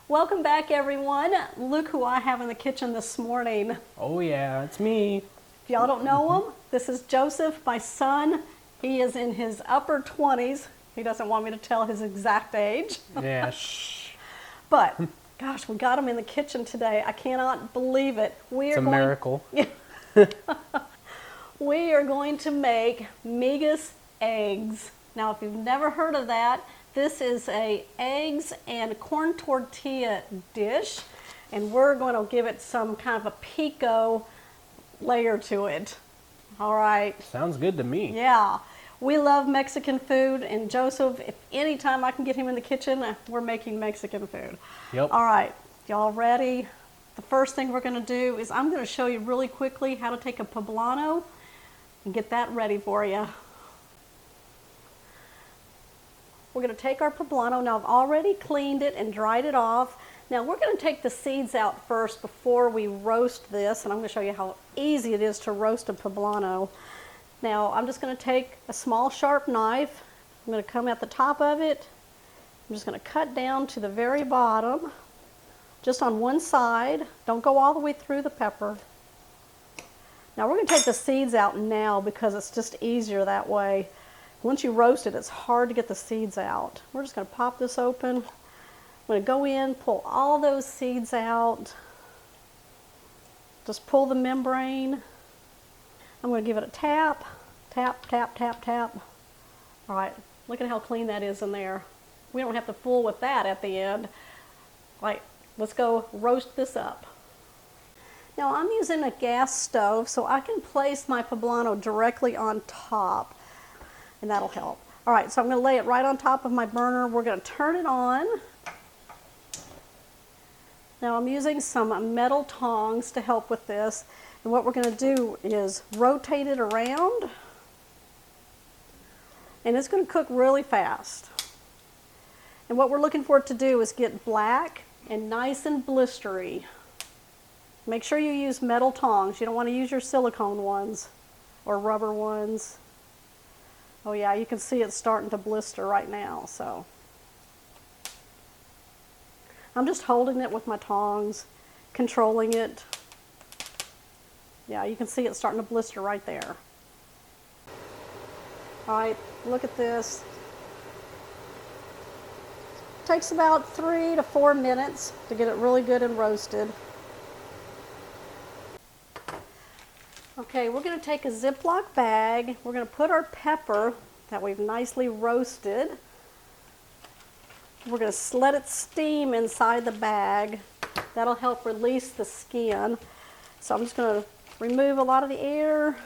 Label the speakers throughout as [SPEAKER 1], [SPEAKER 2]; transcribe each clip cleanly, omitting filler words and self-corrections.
[SPEAKER 1] Welcome back, everyone. Look who I have in the kitchen this morning.
[SPEAKER 2] Oh yeah, it's me.
[SPEAKER 1] If y'all don't know him, this is Joseph, my son. He is in his upper 20s. He doesn't want me to tell his exact age.
[SPEAKER 2] Yeah, shh.
[SPEAKER 1] But, gosh, we got him in the kitchen today. I cannot believe it.
[SPEAKER 2] It's a miracle.
[SPEAKER 1] We are going to make MIGAS eggs. Now, if you've never heard of that, this is a eggs and corn tortilla dish, and we're going to give it some kind of a pico layer to it. All right.
[SPEAKER 2] Sounds good to me.
[SPEAKER 1] Yeah. We love Mexican food, and Joseph, if anytime I can get him in the kitchen, we're making Mexican food.
[SPEAKER 2] Yep.
[SPEAKER 1] All right. Y'all ready? The first thing we're going to do is I'm going to show you really quickly how to take a poblano and get that ready for you. We're going to take our poblano. Now I've already cleaned it and dried it off. Now we're going to take the seeds out first before we roast this, and I'm going to show you how easy it is to roast a poblano. Now I'm just going to take a small sharp knife. I'm going to come at the top of it. I'm just going to cut down to the very bottom, just on one side. Don't go all the way through the pepper. Now we're going to take the seeds out now because it's just easier that way. Once you roast it, it's hard to get the seeds out. We're just going to pop this open. I'm going to go in, pull all those seeds out. Just pull the membrane. I'm going to give it a tap, tap, tap, tap, tap. All right, look at how clean that is in there. We don't have to fool with that at the end. All right, let's go roast this up. Now I'm using a gas stove, so I can place my poblano directly on top, and that'll help. All right, so I'm going to lay it right on top of my burner. We're going to turn it on. Now I'm using some metal tongs to help with this, and what we're going to do is rotate it around, and it's going to cook really fast. And what we're looking for it to do is get black and nice and blistery. Make sure you use metal tongs. You don't want to use your silicone ones or rubber ones. Oh yeah, you can see it's starting to blister right now, so. I'm just holding it with my tongs, controlling it. Yeah, you can see it's starting to blister right there. All right, look at this. Takes about 3 to 4 minutes to get it really good and roasted. Okay, we're going to take a Ziploc bag. We're going to put our pepper that we've nicely roasted. We're going to let it steam inside the bag. That'll help release the skin. So I'm just going to remove a lot of the air,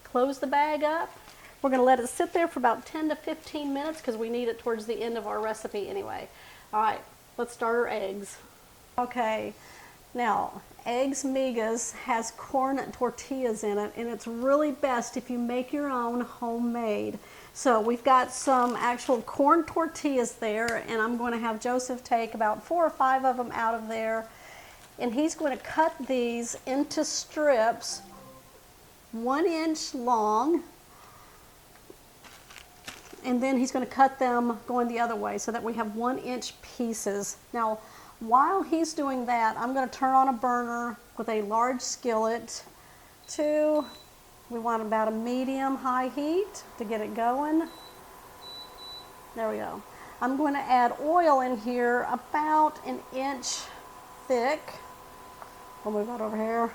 [SPEAKER 1] close the bag up. We're going to let it sit there for about 10 to 15 minutes because we need it towards the end of our recipe anyway. All right, let's start our eggs. Okay, now eggs MIGAS has corn tortillas in it, and it's really best if you make your own homemade. So we've got some actual corn tortillas there, and I'm going to have Joseph take about 4 or 5 of them out of there, and he's going to cut these into strips 1 inch long, and then he's going to cut them going the other way so that we have 1 inch pieces. Now while he's doing that, I'm going to turn on a burner with a large skillet to, we want about a medium-high heat to get it going. There we go. I'm going to add oil in here about 1 inch thick. We'll move that over here.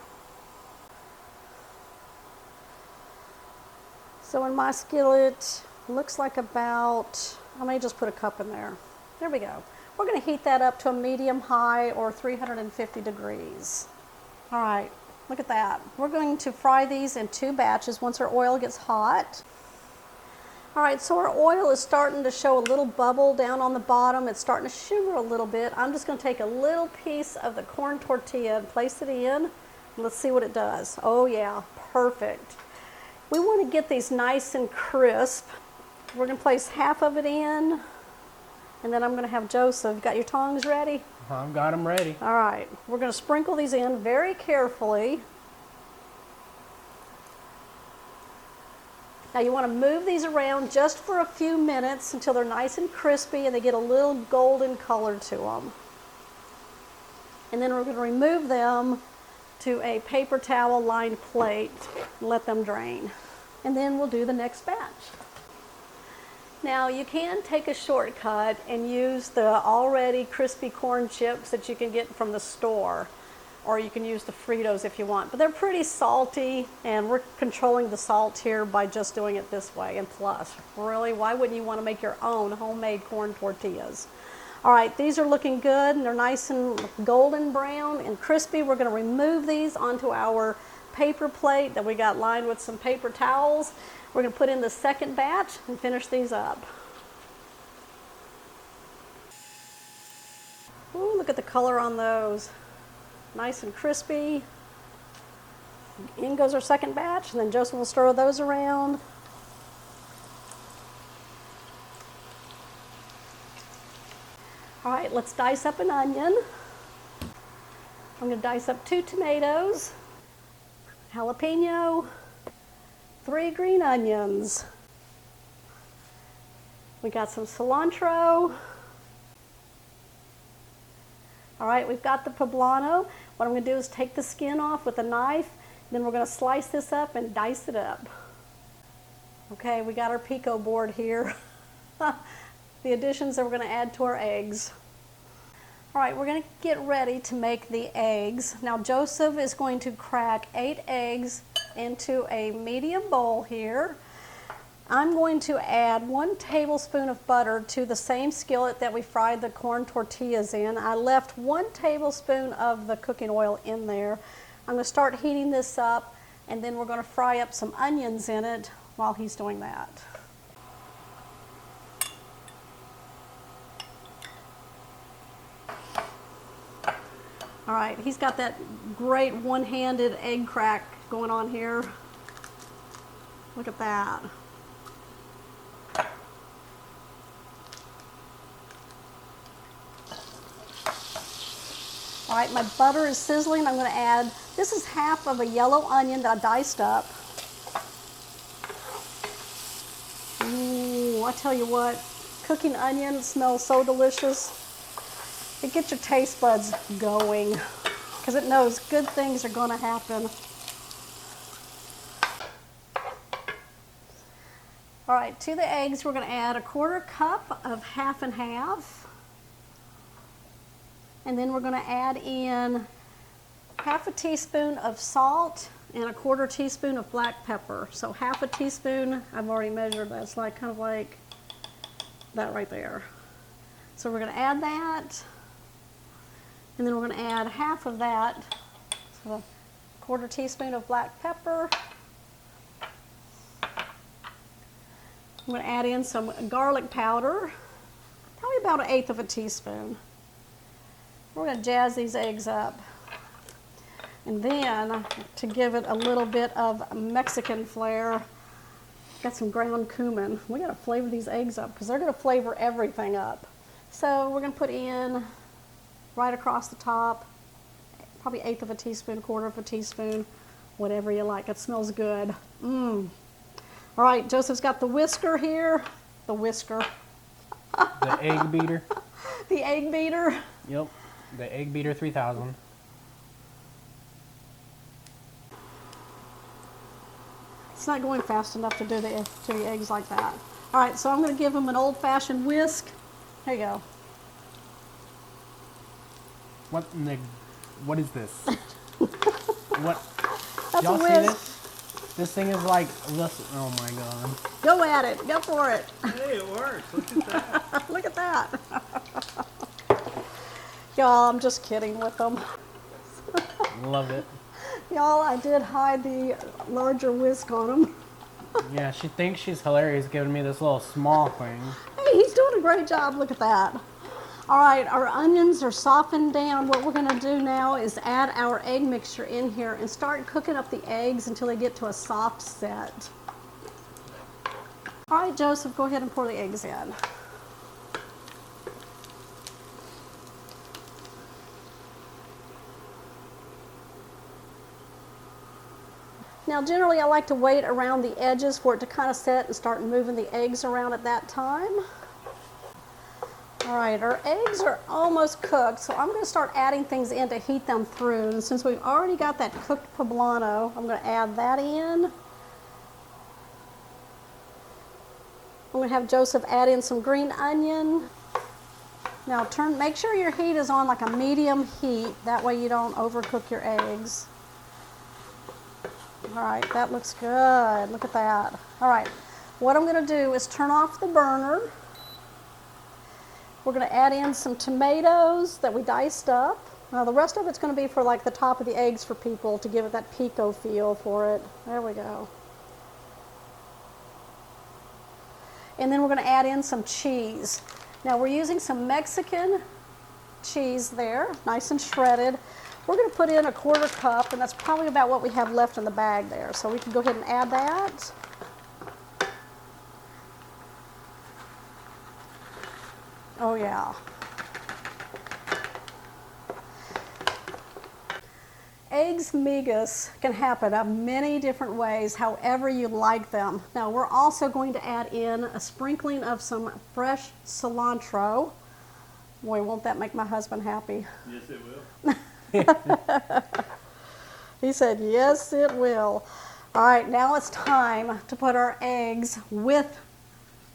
[SPEAKER 1] So in my skillet, looks like about, I may just put a cup in there. There we go. We're going to heat that up to a medium-high or 350 degrees. All right, look at that. We're going to fry these in 2 batches once our oil gets hot. All right, so our oil is starting to show a little bubble down on the bottom. It's starting to shimmer a little bit. I'm just going to take a little piece of the corn tortilla and place it in. Let's see what it does. Oh yeah, perfect. We want to get these nice and crisp. We're going to place half of it in. And then I'm going to have Joseph. Got your tongs ready?
[SPEAKER 2] I've got them ready.
[SPEAKER 1] All right. We're going to sprinkle these in very carefully. Now you want to move these around just for a few minutes until they're nice and crispy and they get a little golden color to them. And then we're going to remove them to a paper towel lined plate and let them drain. And then we'll do the next batch. Now you can take a shortcut and use the already crispy corn chips that you can get from the store, or you can use the Fritos if you want, but they're pretty salty and we're controlling the salt here by just doing it this way. And plus, really, why wouldn't you want to make your own homemade corn tortillas? All right, these are looking good and they're nice and golden brown and crispy. We're going to remove these onto our paper plate that we got lined with some paper towels. We're going to put in the second batch and finish these up. Ooh, look at the color on those. Nice and crispy. In goes our second batch, and then Joseph will stir those around. All right, let's dice up an onion. I'm going to dice up 2 tomatoes, jalapeno, 3 green onions. We got some cilantro. All right, we've got the poblano. What I'm going to do is take the skin off with a knife, then we're going to slice this up and dice it up. Okay, we got our pico board here. The additions that we're going to add to our eggs. All right, we're going to get ready to make the eggs. Now Joseph is going to crack 8 eggs into a medium bowl here. I'm going to add 1 tablespoon of butter to the same skillet that we fried the corn tortillas in. I left 1 tablespoon of the cooking oil in there. I'm going to start heating this up, and then we're going to fry up some onions in it while he's doing that. All right, he's got that great one-handed egg crack going on here. Look at that. All right, my butter is sizzling. I'm going to add, this is half of a yellow onion that I diced up. Ooh, I tell you what, cooking onion smells so delicious. It gets your taste buds going because it knows good things are going to happen. All right, to the eggs, we're going to add 1/4 cup of half and half. And then we're going to add in 1/2 teaspoon of salt and 1/4 teaspoon of black pepper. So 1/2 teaspoon, I've already measured, that's like kind of like that right there. So we're going to add that. And then we're going to add half of that, so 1/4 teaspoon of black pepper. I'm going to add in some garlic powder, probably about 1/8 teaspoon. We're going to jazz these eggs up. And then, to give it a little bit of Mexican flair, got some ground cumin. We got to flavor these eggs up because they're going to flavor everything up. So we're going to put in right across the top, probably 1/8 teaspoon, 1/4 teaspoon, whatever you like. It smells good. All right, Joseph's got the whisker here. The whisker.
[SPEAKER 2] The egg beater.
[SPEAKER 1] The egg beater.
[SPEAKER 2] Yep, the egg beater 3000.
[SPEAKER 1] It's not going fast enough to do the eggs like that. All right, so I'm going to give them an old-fashioned whisk. There you go.
[SPEAKER 2] What is this? What?
[SPEAKER 1] That's
[SPEAKER 2] Y'all
[SPEAKER 1] a
[SPEAKER 2] see
[SPEAKER 1] whisk.
[SPEAKER 2] this? This thing is like, listen, oh my god.
[SPEAKER 1] Go at it. Go for it.
[SPEAKER 3] Hey, it works. Look at that.
[SPEAKER 1] Look at that. Y'all, I'm just kidding with them.
[SPEAKER 2] Love it.
[SPEAKER 1] Y'all, I did hide the larger whisk on them.
[SPEAKER 2] Yeah, she thinks she's hilarious giving me this little small thing.
[SPEAKER 1] Hey, he's doing a great job. Look at that. All right, our onions are softened down. What we're going to do now is add our egg mixture in here and start cooking up the eggs until they get to a soft set. All right, Joseph, go ahead and pour the eggs in. Now, generally, I like to wait around the edges for it to kind of set and start moving the eggs around at that time. All right, our eggs are almost cooked, so I'm going to start adding things in to heat them through. And since we've already got that cooked poblano, I'm going to add that in. I'm going to have Joseph add in some green onion. Now make sure your heat is on like a medium heat. That way you don't overcook your eggs. All right, that looks good. Look at that. All right, what I'm going to do is turn off the burner. We're going to add in some tomatoes that we diced up. Now the rest of it's going to be for like the top of the eggs for people to give it that pico feel for it. There we go. And then we're going to add in some cheese. Now we're using some Mexican cheese there, nice and shredded. We're going to put in a 1/4 cup, and that's probably about what we have left in the bag there. So we can go ahead and add that. Oh yeah. Eggs migas can happen of many different ways, however you like them. Now we're also going to add in a sprinkling of some fresh cilantro. Boy, won't that make my husband happy.
[SPEAKER 3] Yes, it will.
[SPEAKER 1] He said, yes, it will. All right, now it's time to put our eggs with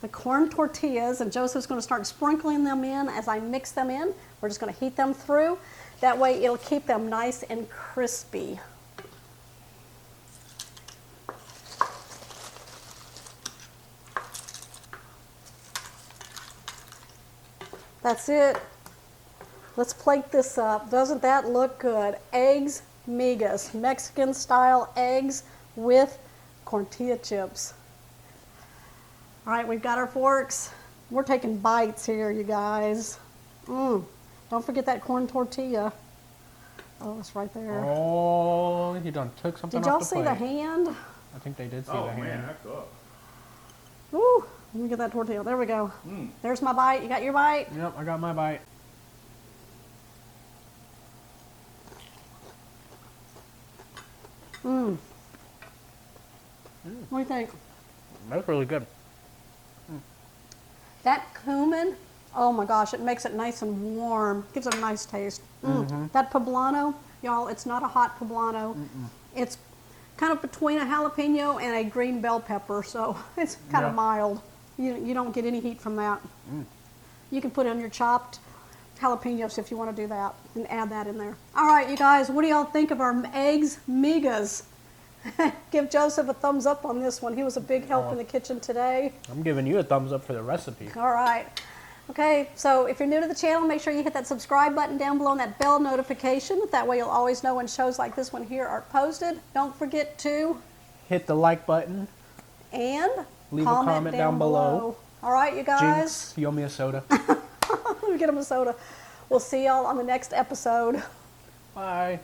[SPEAKER 1] the corn tortillas, and Joseph's going to start sprinkling them in as I mix them in. We're just going to heat them through. That way it'll keep them nice and crispy. That's it. Let's plate this up. Doesn't that look good? Eggs migas, Mexican style eggs with tortilla chips. All right, we've got our forks. We're taking bites here, you guys. Don't forget that corn tortilla. Oh, it's right there.
[SPEAKER 2] Oh, you done took something
[SPEAKER 1] Did y'all
[SPEAKER 2] off the
[SPEAKER 1] see the
[SPEAKER 2] plate.
[SPEAKER 1] hand?
[SPEAKER 2] I think they did see
[SPEAKER 3] Oh
[SPEAKER 2] the hand.
[SPEAKER 3] man, that's up.
[SPEAKER 1] Ooh, let me get that tortilla. There we go. There's my bite. You got your bite?
[SPEAKER 2] Yep, I got my bite.
[SPEAKER 1] What do you think?
[SPEAKER 2] That's really good.
[SPEAKER 1] That cumin, oh my gosh, it makes it nice and warm. Gives it a nice taste. That poblano, y'all, it's not a hot poblano. It's kind of between a jalapeno and a green bell pepper, so it's kind of mild. You don't get any heat from that. You can put in your chopped jalapenos if you want to do that and add that in there. All right, you guys, what do y'all think of our eggs migas? Give Joseph a thumbs up on this one. He was a big help in the kitchen today.
[SPEAKER 2] I'm giving you a thumbs up for the recipe.
[SPEAKER 1] All right. Okay, so if you're new to the channel, make sure you hit that subscribe button down below and that bell notification. That way you'll always know when shows like this one here are posted. Don't forget to
[SPEAKER 2] Hit the like button.
[SPEAKER 1] and
[SPEAKER 2] Leave a comment down below.
[SPEAKER 1] All right, you guys.
[SPEAKER 2] Jinx, you owe me a soda.
[SPEAKER 1] Let me get him a soda. We'll see y'all on the next episode.
[SPEAKER 2] Bye.